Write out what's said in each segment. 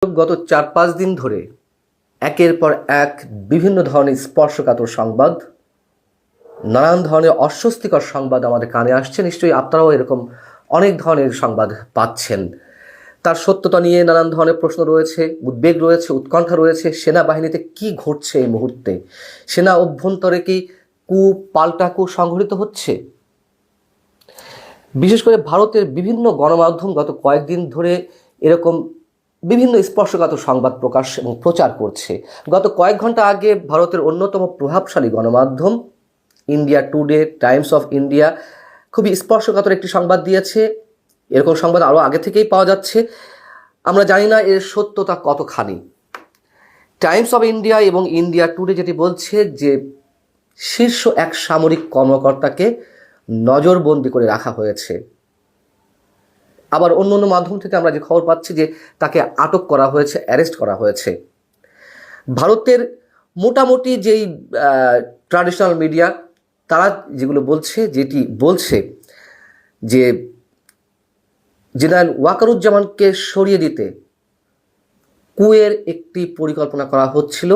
দর্শক, গত 4-5 দিন ধরে একের পর এক বিভিন্ন ধরনের স্পর্শকাতর সংবাদ, নানান ধরনের অস্বস্তিকর সংবাদ আমাদের কানে আসছে। নিশ্চয়ই আপনারাও এরকম অনেক ধরনের সংবাদ পাচ্ছেন। তার সত্যতা নিয়ে নানান ধরনের প্রশ্ন রয়েছে, উদ্বেগ রয়েছে, উৎকণ্ঠা রয়েছে। সেনাবাহিনীতে কি ঘটছে এই মুহূর্তে? সেনা অভ্যন্তরে কি পাল্টা সংঘটিত হচ্ছে? বিশেষ করে ভারতের বিভিন্ন গণমাধ্যম গত কয়েকদিন ধরে এরকম বিভিন্ন স্পর্শকাতর সংবাদ প্রকাশ এবং প্রচার করছে। গত কয়েক ঘন্টা আগে ভারতের অন্যতম প্রভাবশালী গণমাধ্যম India today, Times of India খুবই স্পর্শকাতর একটি সংবাদ দিয়েছে। এরকম সংবাদ আরও আগে থেকেই পাওয়া যাচ্ছে। আমরা জানি না এর সত্যতা কতখানি। টাইমস অফ ইন্ডিয়া এবং ইন্ডিয়া টুডে যেটি বলছে যে শীর্ষ এক সামরিক কর্মকর্তাকে নজরবন্দি করে রাখা হয়েছে। আবার অন্য অন্য মাধ্যম থেকে আমরা যে খবর পাচ্ছি যে তাকে আটক করা হয়েছে, অ্যারেস্ট করা হয়েছে। ভারতের মোটামুটি যেই ট্র্যাডিশনাল মিডিয়া তারা যেগুলো বলছে যে জেনারেল ওয়াকারুজ্জামানকে সরিয়ে দিতে কুয়ের একটি পরিকল্পনা করা হচ্ছিল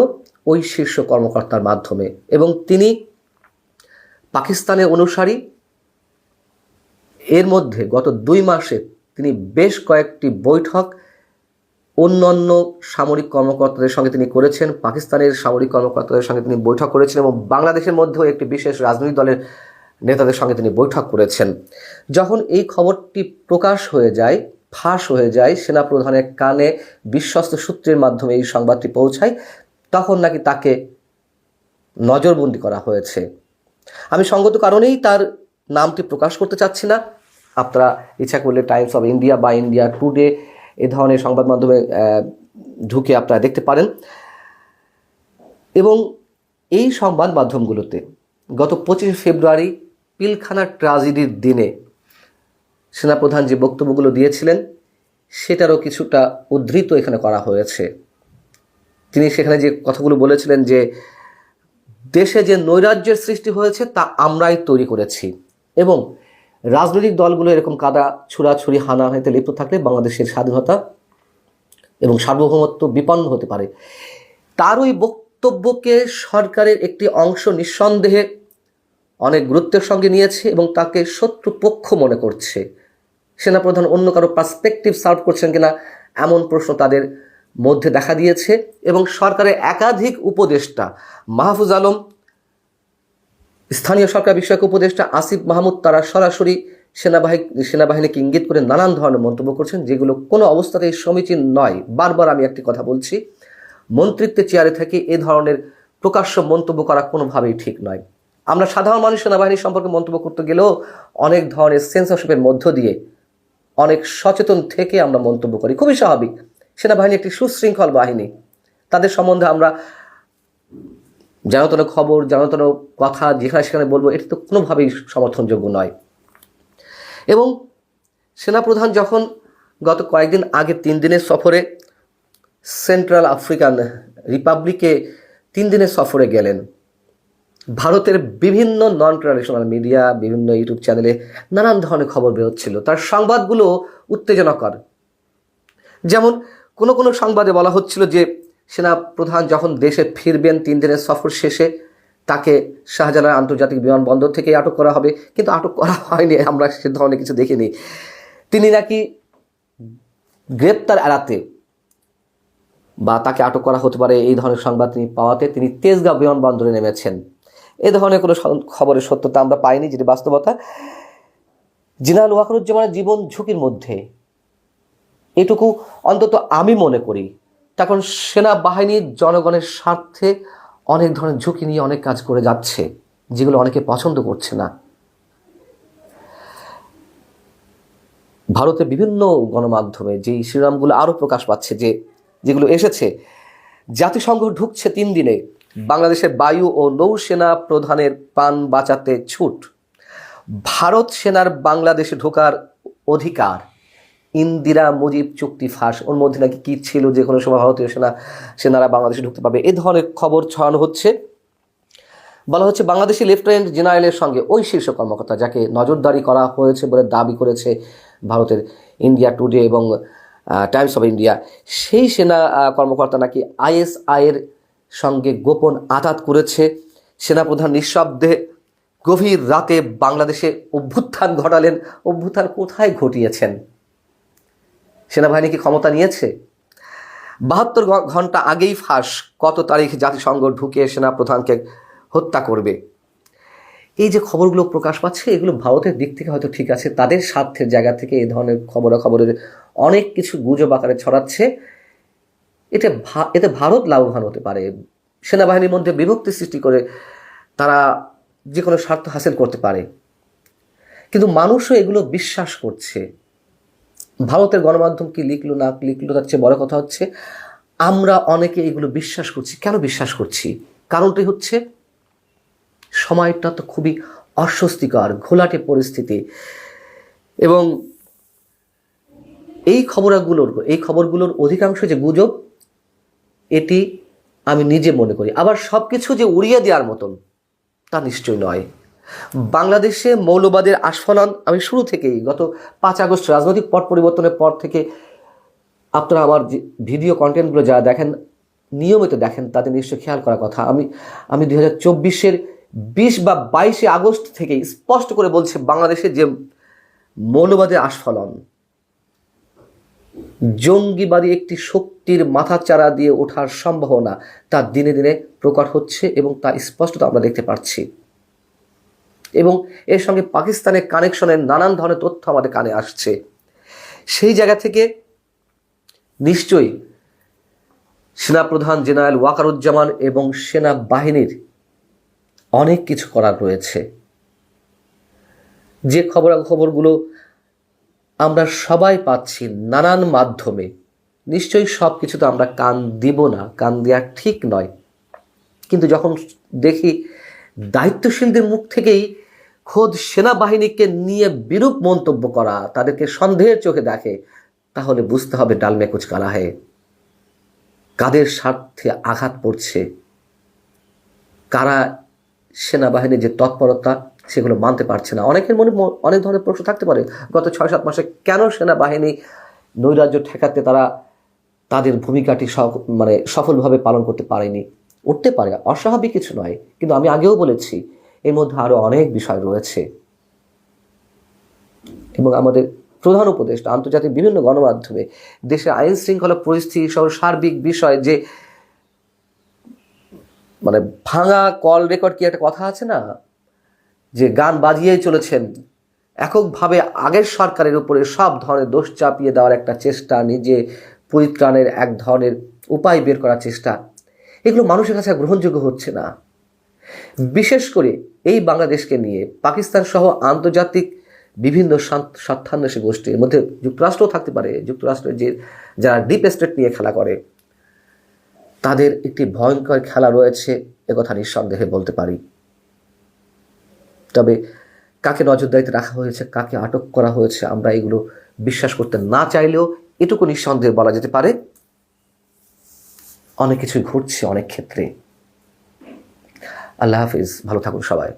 ওই শীর্ষ কর্মকর্তার মাধ্যমে, এবং তিনি পাকিস্তানের অনুসারী। এর মধ্যে গত 2 মাসে তিনি বেশ কয়েকটি বৈঠক অন্যান্য সামরিক কর্মকর্তাদের সঙ্গে তিনি করেছেন, পাকিস্তানের সামরিক কর্মকর্তাদের সঙ্গে তিনি বৈঠক করেছেন, এবং বাংলাদেশের মধ্যেও একটি বিশেষ রাজনৈতিক দলের নেতাদের সঙ্গে তিনি বৈঠক করেছেন। যখন এই খবরটি প্রকাশ হয়ে যায়, ফাঁস হয়ে যায়, সেনাপ্রধানের কানে বিশ্বস্ত সূত্রের মাধ্যমে এই সংবাদটি পৌঁছায়, তখন নাকি তাকে নজরবন্দি করা হয়েছে। আমি সঙ্গত কারণেই তার নামটি প্রকাশ করতে চাচ্ছি না। আপনারা ইচ্ছা করলে টাইমস অফ ইন্ডিয়া বা ইন্ডিয়া টুডে এ ধরনের সংবাদ মাধ্যমে ঢুকে আপনারা দেখতে পারেন। এবং এই সংবাদ মাধ্যমগুলোতে গত 25 ফেব্রুয়ারি পিলখানা ট্র্যাজেডির দিনে সেনাপ্রধান যে বক্তব্যগুলো দিয়েছিলেন সেটারও কিছুটা উদ্ধৃত এখানে করা হয়েছে। তিনি সেখানে যে কথাগুলো বলেছিলেন যে দেশে যে নৈরাজ্যের সৃষ্টি হয়েছে তা আমরাই তৈরি করেছি, এবং রাজনৈতিক দলগুলো এরকম কাদা ছুড়াছুড়ি হানাহানিতে লিপ্ত থাকলে বাংলাদেশের স্বাধীনতা এবং সার্বভৌমত্ব বিপন্ন হতে পারে। তার ওই বক্তব্যকে সরকারের একটি অংশ নিঃসন্দেহে অনেক গুরুত্বের সঙ্গে নিয়েছে এবং তাকে শত্রুপক্ষ মনে করছে। সেনাপ্রধান অন্য কারো পার্সপেক্টিভ সার্ভ করছেন কিনা এমন প্রশ্ন তাদের মধ্যে দেখা দিয়েছে, এবং সরকারের একাধিক উপদেষ্টা, মাহফুজ আলম, স্থানীয় সরকার বিষয়ক উপদেষ্টা আসিফ মাহমুদ, তারা সরাসরি সেনাবাহিনীকে ইঙ্গিত করে নানান ধরনের মন্তব্য করছেন, যেগুলো কোনো অবস্থাতেই সমীচীন নয়। বারবার আমি একটি কথা বলছি, মন্ত্রিত্বের চেয়ারে থেকে এ ধরনের প্রকাশ্য মন্তব্য করা কোনোভাবেই ঠিক নয়। আমরা সাধারণ মানুষ সেনাবাহিনী সম্পর্কে মন্তব্য করতে গেলেও অনেক ধরনের সেন্সরশিপের মধ্য দিয়ে অনেক সচেতন থেকে আমরা মন্তব্য করি, খুবই স্বাভাবিক। সেনাবাহিনী একটি সুশৃঙ্খল বাহিনী, তাদের সম্বন্ধে আমরা জানাতন খবর, জানাতন কথা যেখানে সেখানে বলবো, এটি তো কোনোভাবেই সমর্থনযোগ্য নয়। এবং সেনাপ্রধান যখন গত কয়েকদিন আগে 3 দিনের সফরে সেন্ট্রাল আফ্রিকান রিপাবলিকে 3 দিনের সফরে গেলেন, ভারতের বিভিন্ন নন ট্র্যাডিশনাল মিডিয়া, বিভিন্ন ইউটিউব চ্যানেলে নানান ধরনের খবর বেরোচ্ছিল। তার সংবাদগুলো উত্তেজনাকর। যেমন কোনো সংবাদে বলা হচ্ছিল যে সেনাপ্রধান যখন দেশে ফিরবেন 3 দিনের সফর শেষে তাকে শাহজালাল আন্তর্জাতিক বিমানবন্দর থেকে আটক করা হবে, কিন্তু আটক করা হয়নি, আমরা সে ধরনের কিছু দেখিনি। তিনি নাকি গ্রেপ্তার এড়াতে বা তাকে আটক করা হতে পারে এই ধরনের সংবাদ তিনি পাওয়াতে তিনি তেজগাঁও বিমানবন্দরে নেমেছেন। এ ধরনের কোনো খবরের সত্যতা আমরা পাইনি, যেটি বাস্তবতা। জেনারেল ওয়াকারুজ্জামানের জীবন ঝুঁকির মধ্যে, এটুকু অন্তত আমি মনে করি। তখন সেনাবাহিনী জনগণের স্বার্থে অনেক ধরনের ঝুঁকি নিয়ে অনেক কাজ করে যাচ্ছে, যেগুলো অনেকে পছন্দ করছে না। ভারতের বিভিন্ন গণমাধ্যমে যেই শিরোনামগুলো আরও প্রকাশ পাচ্ছে, যেগুলো এসেছে, জাতিসংঘ ঢুকছে 3 দিনে, বাংলাদেশের বায়ু ও নৌসেনা প্রধানের প্রাণ বাঁচাতে ছুট, ভারত সেনার বাংলাদেশে ঢোকার অধিকার, ইন্দিরা মুজিব চুক্তি ফাঁস, ওর মধ্যে নাকি কী ছিল যে কোনো সময় ভারতীয় সেনারা বাংলাদেশে ঢুকতে পারবে, এ ধরনের খবর ছড়ানো হচ্ছে। বলা হচ্ছে বাংলাদেশি লেফটেন্যান্ট জেনারেলের সঙ্গে ওই শীর্ষ কর্মকর্তা যাকে নজরদারি করা হয়েছে বলে দাবি করেছে ভারতের ইন্ডিয়া টুডে এবং টাইমস অফ ইন্ডিয়া, সেই সেনা কর্মকর্তা নাকি আইএসআইয়ের সঙ্গে গোপন আঁতাত করেছে। সেনাপ্রধান নিঃশব্দে গভীর রাতে বাংলাদেশে অভ্যুত্থান ঘটালেন। অভ্যুত্থান কোথায় ঘটিয়েছেন? সেনাবাহিনী কি ক্ষমতা নিয়েছে? 72 ঘন্টা আগেই ফাঁস, কত তারিখ জাতিসংঘ ঢুকে সেনাপ্রধানকে হত্যা করবে। এই যে খবরগুলো প্রকাশ পাচ্ছে, এগুলো ভারতের দিক থেকে হয়তো ঠিক আছে, তাদের স্বার্থের জায়গা থেকে এই ধরনের খবরের অনেক কিছু গুজব আকারে ছড়াচ্ছে। এতে ভারত লাভবান হতে পারে, সেনাবাহিনীর মধ্যে বিভক্তি সৃষ্টি করে তারা যে কোনো স্বার্থ হাসিল করতে পারে। কিন্তু মানুষও এগুলো বিশ্বাস করছে। ভারতের গণমাধ্যম কি লিখলো না লিখলো, তার চেয়ে বড় কথা হচ্ছে আমরা অনেকে এগুলো বিশ্বাস করছি। কেন বিশ্বাস করছি? কারণটাই হচ্ছে সময়টা তো খুবই অস্বস্তিকর, ঘোলাটে পরিস্থিতি, এবং এই খবরগুলোর অধিকাংশ যে গুজব, এটি আমি নিজে মনে করি। আবার সব কিছু যে উড়িয়ে দেওয়ার মতন তা নিশ্চয় নয়। বাংলাদেশে মৌলবাদের আস্ফালন আমি শুরু থেকেই, গত 5 আগস্ট রাজনৈতিক পট পরিবর্তনের পর থেকে, আপনারা আমার যে ভিডিও কন্টেন্টগুলো যারা দেখেন, নিয়মিত দেখেন, তাদের নিশ্চয়ই খেয়াল করার কথা। আমি 2024-এর 20 বা 22 আগস্ট থেকে স্পষ্ট করে বলছি, বাংলাদেশে যে মৌলবাদের আস্ফালন, জঙ্গিবাদী একটি শক্তির মাথাচাড়া দিয়ে ওঠার সম্ভাবনা তা দিনে দিনে প্রকট হচ্ছে, এবং তা স্পষ্টত আমরা দেখতে পাচ্ছি। এবং এর সঙ্গে পাকিস্তানের কানেকশনের নানান ধরনের তথ্য আমাদের কানে আসছে। সেই জায়গা থেকে নিশ্চয়ই সেনাপ্রধান জেনারেল ওয়াকারুজ্জামান এবং সেনাবাহিনীর অনেক কিছু করার রয়েছে। যে খবরগুলো আমরা সবাই পাচ্ছি নানান মাধ্যমে, নিশ্চয়ই সব কিছুতে আমরা কান দিব না, কান দেওয়া ঠিক নয়। কিন্তু যখন দেখি দায়িত্বশীলদের মুখ থেকেই খোদ সেনাবাহিনীকে নিয়ে বিরূপ মন্তব্য করা, তাদেরকে সন্দেহের চোখে দেখে, তাহলে বুঝতে হবে ডালমে কুচ কালা হে। কাদের স্বার্থে আঘাত পড়ছে, কারা সেনাবাহিনীর যে তৎপরতা সেগুলো মানতে পারছে না। অনেকের মনে অনেক ধরনের প্রশ্ন থাকতে পারে, গত 6-7 মাসে কেন সেনাবাহিনী নৈরাজ্য ঠেকাতে তারা তাদের ভূমিকাটি সফলভাবে পালন করতে পারেনি। উঠতে পারে, অস্বাভাবিক কিছু নয়, কিন্তু আমি আগেও বলেছি এর মধ্যে আরো অনেক বিষয় রয়েছে। এবং আমাদের প্রধান উপদেষ্টা আন্তর্জাতিক বিভিন্ন গণমাধ্যমে দেশের আইন শৃঙ্খলা পরিস্থিতি সহ সার্বিক বিষয় যে ভাঙা কল রেকর্ড কি একটা কথা আছে না, যে গান বাজিয়েই চলেছেন, এককভাবে আগের সরকারের উপরে সব ধরনের দোষ চাপিয়ে দেওয়ার একটা চেষ্টা, নিজে পরিত্রাণের এক ধরনের উপায় বের করার চেষ্টা, এগুলো মানুষের কাছে গ্রহণযোগ্য হচ্ছে না। বিশেষ করে এই বাংলাদেশকে নিয়ে পাকিস্তান সহ আন্তর্জাতিক বিভিন্ন স্বার্থান্বেষী গোষ্ঠীর মধ্যে যুক্তরাষ্ট্রও থাকতে পারে, যুক্তরাষ্ট্রের যারা ডিপ স্টেট নিয়ে খেলা করে, তাদের একটি ভয়ঙ্কর খেলা রয়েছে, একথা নিঃসন্দেহে বলতে পারি। তবে কাকে নজরদারিতে রাখা হয়েছে, কাকে আটক করা হয়েছে, আমরা এগুলো বিশ্বাস করতে না চাইলেও এটুকু নিঃসন্দেহে বলা যেতে পারে অনেক কিছুই ঘটছে অনেক ক্ষেত্রে। আল্লাহ হাফিজ, ভালো থাকুন সবাই।